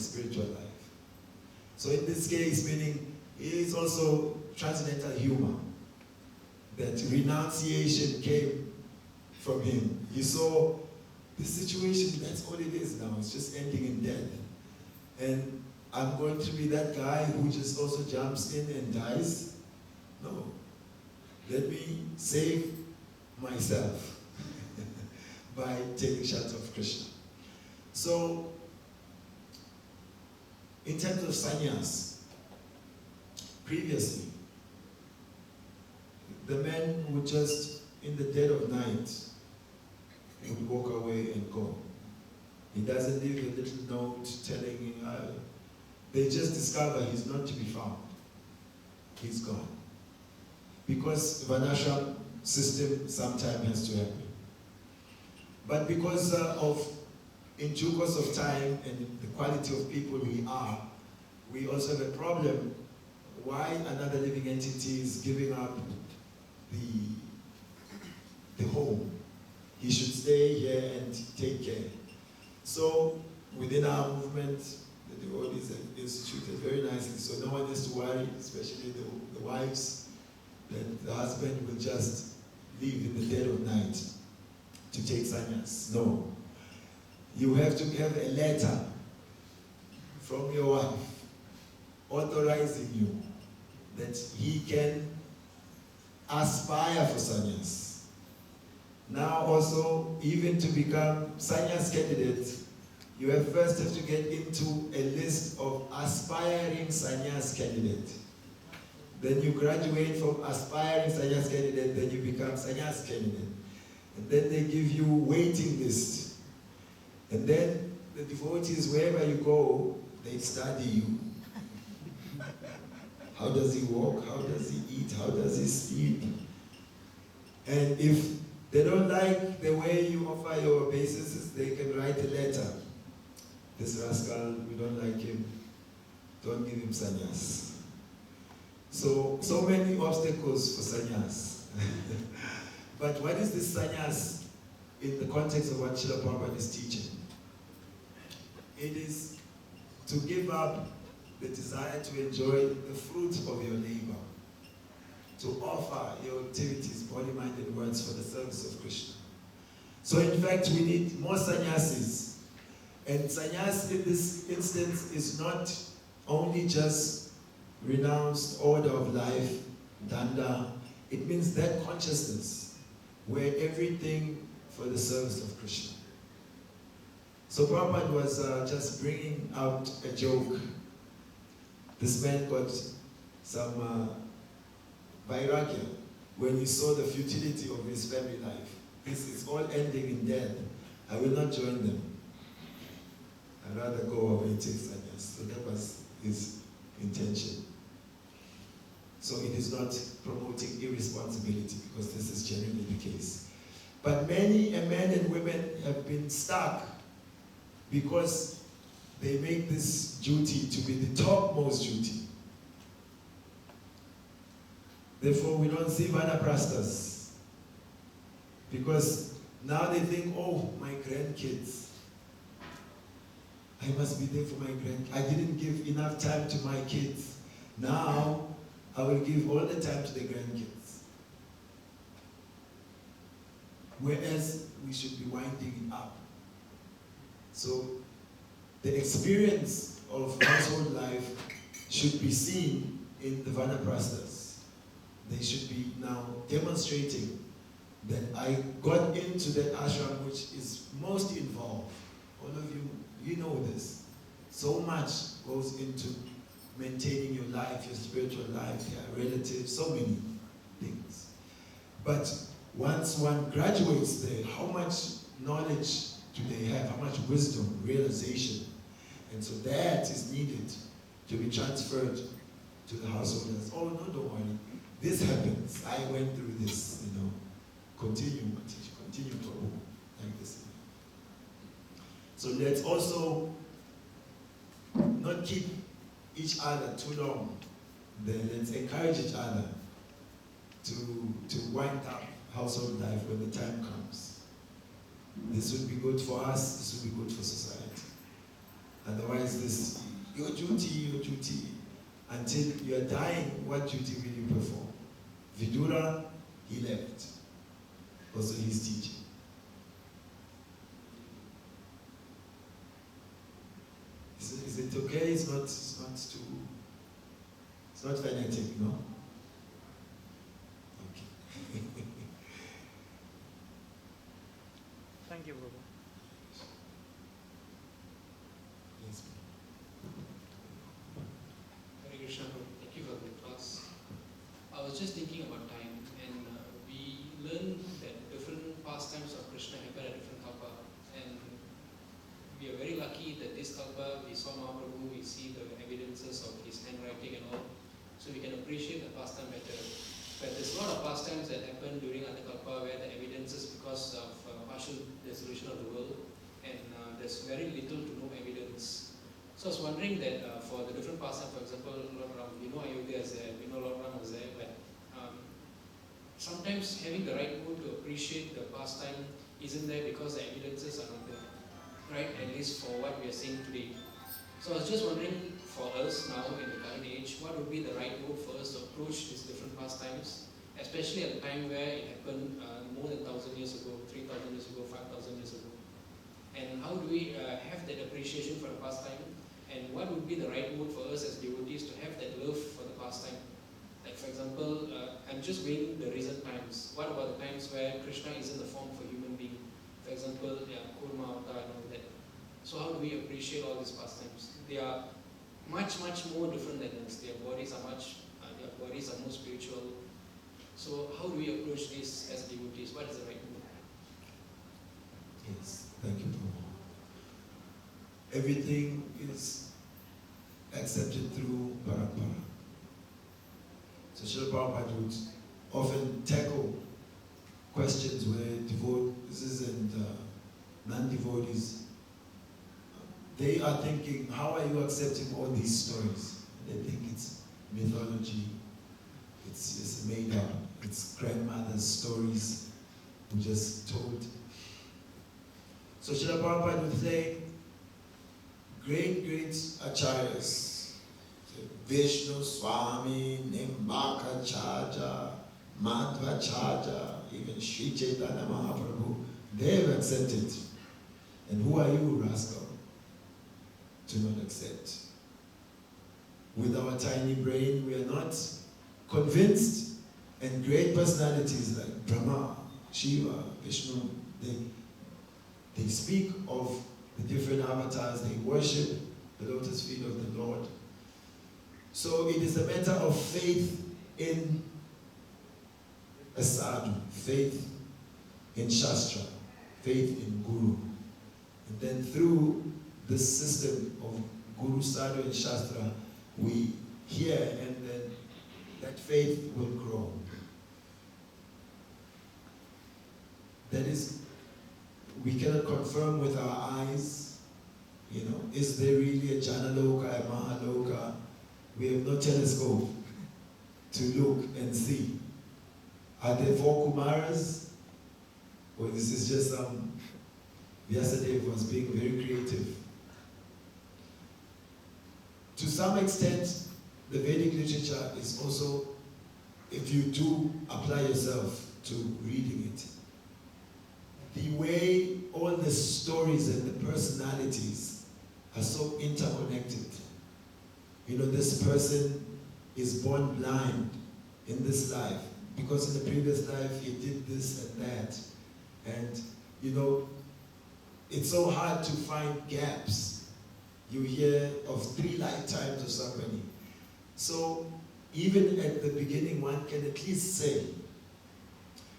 spiritual life. So in this case, meaning it is also transcendental humor, that renunciation came from him. He saw the situation, that's all it is now, it's just ending in death. And I'm going to be that guy who just also jumps in and dies? No. Let me save myself by taking shelter of Krishna. So, in terms of sannyas, previously, the men would just, in the dead of night, would walk away and go. He doesn't leave a little note telling him, they just discover he's not to be found. He's gone. Because Varnashram system sometimes has to happen. But because in due course of time and the quality of people we are, we also have a problem. Why another living entity is giving up the home? He should stay here and take care. So within our movement, the devotees have instituted very nicely, so no one has to worry, especially the wives, that the husband will just leave in the dead of night to take sannyas. No. You have to have a letter from your wife authorizing you that he can aspire for sannyas. Now also, even to become sannyas candidate, you first have to get into a list of aspiring sannyas candidate. Then you graduate from aspiring sannyas candidate, then you become sannyas candidate. And then they give you waiting list. And then the devotees, wherever you go, they study you. How does he walk? How does he eat? How does he sleep? And if they don't like the way you offer your obeisances, they can write a letter. This rascal, we don't like him. Don't give him sannyas. So many obstacles for sannyas. But what is this sannyas in the context of what Srila Prabhupada is teaching? It is to give up the desire to enjoy the fruit of your labor, to offer your activities, body, mind, and words for the service of Krishna. So in fact, we need more sannyasis. And sannyas in this instance is not only just renounced order of life, danda. It means that consciousness where everything for the service of Krishna. So Prabhupada was just bringing out a joke. This man got some vairagya when he saw the futility of his family life. This is all ending in death. I will not join them. I'd rather go away and take sannyas. So that was his intention. So it is not promoting irresponsibility, because this is generally the case. But many men and women have been stuck because they make this duty to be the topmost duty. Therefore, we don't see vanaprasthas, because now they think, oh, my grandkids, I must be there for my grandkids. I didn't give enough time to my kids. Now, I will give all the time to the grandkids. Whereas, we should be winding it up. So, the experience of household life should be seen in the vanaprasthas. They should be now demonstrating that I got into that ashram which is most involved. All of you, you know this. So much goes into maintaining your life, your spiritual life, your relatives, so many things. But once one graduates there, how much knowledge do they have? How much wisdom, realization? And so that is needed to be transferred to the householders. Oh, no, don't worry. This happens. I went through this, you know. Continue, Prabhu, like this. So let's also not keep each other too long. Then let's encourage each other to wind up household life when the time comes. This would be good for us, this would be good for society. Otherwise, this, your duty, until you're dying, what duty will you perform? Vidura, he left. Also his teaching. Is it okay? It's not fanatic, no? Okay. Thank you, Prabhu. Yes. Hare Krishna, thank you for the class. I was just thinking about time, and we learned that different pastimes of Krishna happen at different kalpa, and we are very lucky that this kalpa we saw Mahaprabhu, we see the evidences of his handwriting and all, so we can appreciate the pastime better. But there's a lot of pastimes that happen during other kalpa where the evidence is because of partial dissolution of the world, and there's very little to no evidence. So I was wondering that for the different pastimes, for example, Lord Ram, we know Ayodhya is there, we know Lord Ram was there, but sometimes having the right mood to appreciate the pastime isn't there because the evidences are not there, right? At least for what we are seeing today. So I was just wondering, for us now in the current age, what would be the right mode for us to approach these different pastimes, especially at a time where it happened more than 1,000 years ago, 3,000 years ago, 5,000 years ago. And how do we have that appreciation for the pastime? And what would be the right mode for us as devotees to have that love for the pastime? Like for example, I'm just weighing the recent times. What about the times where Krishna is in the form of a human being? For example, Kurma Avatar and all that. So how do we appreciate all these pastimes? They are much more different than us. Their bodies are more spiritual. So how do we approach this as devotees? What is the right mode? Yes, thank you, Prabhu. Everything is accepted through parampara. So Srila Prabhupada would often tackle questions where devotees and non-devotees, they are thinking, how are you accepting all these stories? They think it's mythology, it's just made up, it's grandmother's stories who just told. So Srila Prabhupada would say, great acharyas, Vishnu Swami, Nimbakacharya, Madhvacharya, even Sri Chaitanya Mahaprabhu, they have accepted. And who are you, rascal, to not accept? With our tiny brain, we are not convinced. And great personalities like Brahma, Shiva, Vishnu, they speak of the different avatars, they worship the lotus feet of the Lord. So it is a matter of faith in a sadhu, faith in Shastra, faith in Guru. And then through the system of Guru, Sadhu and Shastra, we hear, and then that faith will grow. That is, we cannot confirm with our eyes, is there really a Janaloka, a Mahaloka? We have no telescope to look and see. Are there 4 Kumaras? Or this is just some, Vyasadeva was being very creative. To some extent, the Vedic literature is also, if you do apply yourself to reading it, the way all the stories and the personalities are so interconnected. This person is born blind in this life because in the previous life he did this and that. And, it's so hard to find gaps. You hear of 3 lifetimes of somebody. So even at the beginning, one can at least say,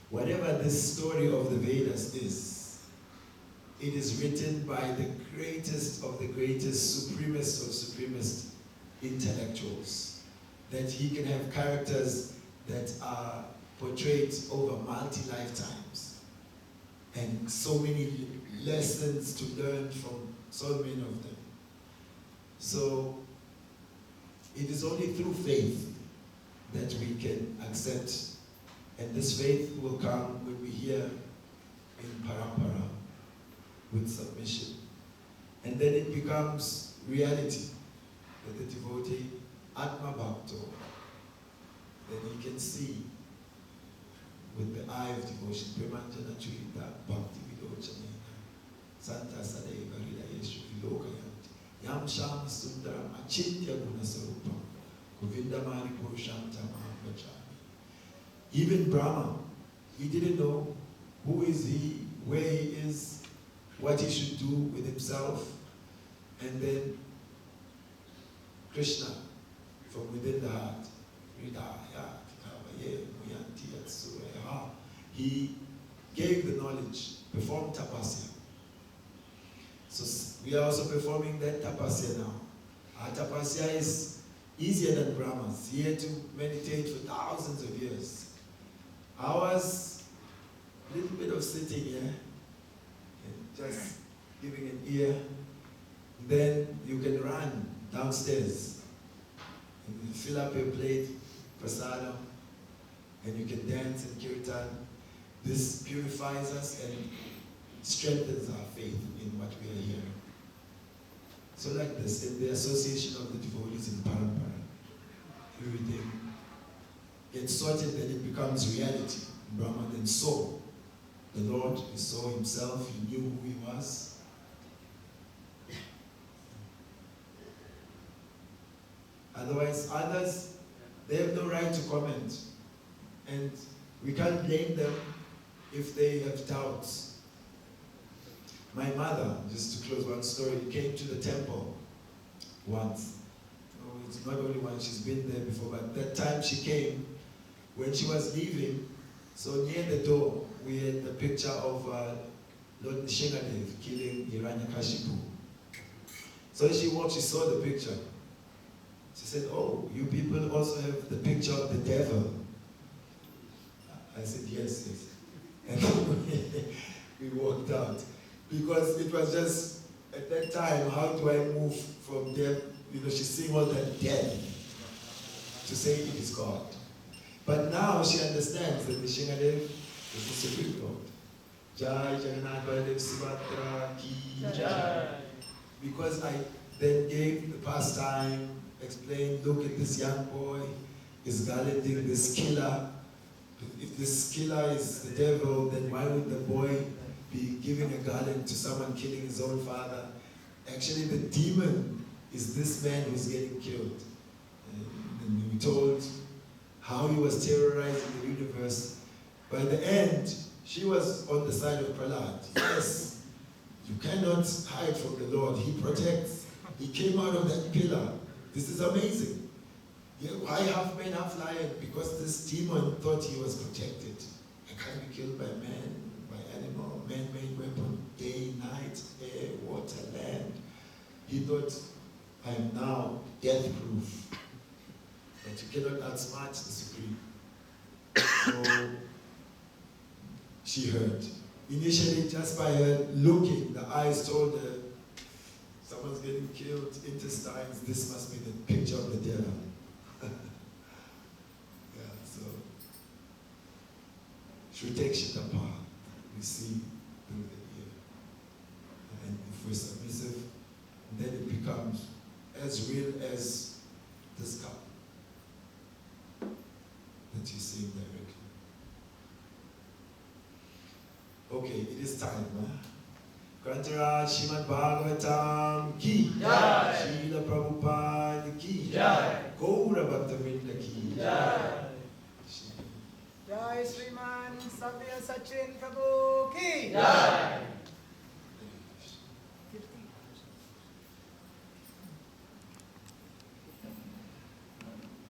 whatever this story of the Vedas is, it is written by the greatest of the greatest, supremest of supremest intellectuals. That he can have characters that are portrayed over multi-lifetimes. And so many lessons to learn from so many of them. So it is only through faith that we can accept. And this faith will come when we hear in parampara with submission. And then it becomes reality that the devotee Atma Bhakto, then he can see with the eye of devotion, Premanjana Churita Bhakti Vilochana, Santa Sadeva Hridayeshu Vilokayanti, Yam Sham Sundaram Achintya Gunasarupam, Govindamari Purusham Tamam Vajami. Even Brahma, he didn't know who is he, where he is, what he should do with himself. And then Krishna, from within the heart, he gave the knowledge, performed tapasya. So we are also performing that tapasya now. Our tapasya is easier than Brahma's. He had to meditate for thousands of years. Ours, a little bit of sitting here, and just giving an ear. Then you can run downstairs and you fill up your plate, prasadam, and you can dance and kirtan. This purifies us and strengthens our faith in what we are hearing. So like this, in the association of the devotees in Parampara, everything gets sorted, then it becomes reality. Brahma then saw the Lord, he saw himself, he knew who he was. Otherwise, others, they have no right to comment. And we can't blame them if they have doubts. My mother, just to close one story, came to the temple once. Oh, it's not only once, she's been there before, but that time she came, when she was leaving, so near the door, we had the picture of Lord Nishingadev killing Hiranyakashipu. So as she walked, she saw the picture. She said, oh, you people also have the picture of the devil. I said, yes, yes. And we walked out. Because it was just, at that time, how do I move from death? You know, she's seeing all that death to say it is God. But now she understands that Nishingadev is the Supreme Lord. Jai Jagannath Baladev Subhadra Ki Jai. Because I then gave the pastime, explained, look at this young boy, is gallanting this killer. If this killer is the devil, then why would the boy be giving a garland to someone killing his own father? Actually, the demon is this man who's getting killed. And we told how he was terrorizing the universe. By the end, she was on the side of Prahlad. Yes, you cannot hide from the Lord. He protects. He came out of that pillar. This is amazing. Yeah, why half man, half lion? Because this demon thought he was protected. I can't be killed by man, by animal, man-made weapon, day, night, air, water, land. He thought, I am now death-proof. But you cannot outsmart the Supreme. So she heard. Initially, just by her looking, the eyes told her, someone's getting killed, intestines, this must be the picture of the devil. Yeah, so Shrutekshitapa, we see through the ear. And if we're submissive, then it becomes as real as this cup that you see directly. Okay, it is time. Grantara Srimad Bhagbatam ki Jai, Srila Prabhupada ki Jai, Gaura Bhaktavinda ki Jai, Jai Sriman Savyasaci Das Brahmachari ki Jai.